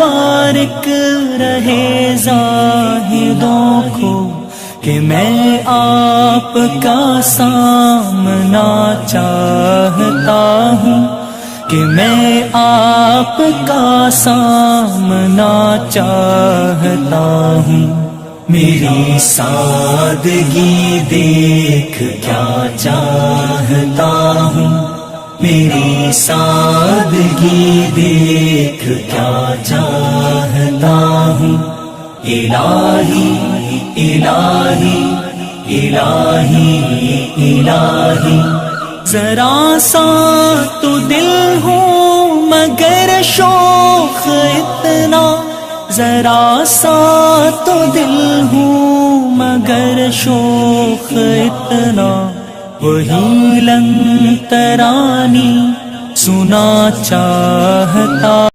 مبارک رہے زاہدوں کو کہ میں آپ کا سامنا چاہتا ہوں، کہ میں آپ کا سامنا چاہتا ہوں۔ میری سادگی دیکھ کیا چاہتا ہوں، میری سادگی دیکھ کیا چاہتا ہوں۔ الہی الہی الہی الہی، ذرا سا تو دل ہوں مگر شوق اتنا، ذرا سا تو دل ہوں مگر شوق اتنا، وہی لن ترانی سنا چاہتا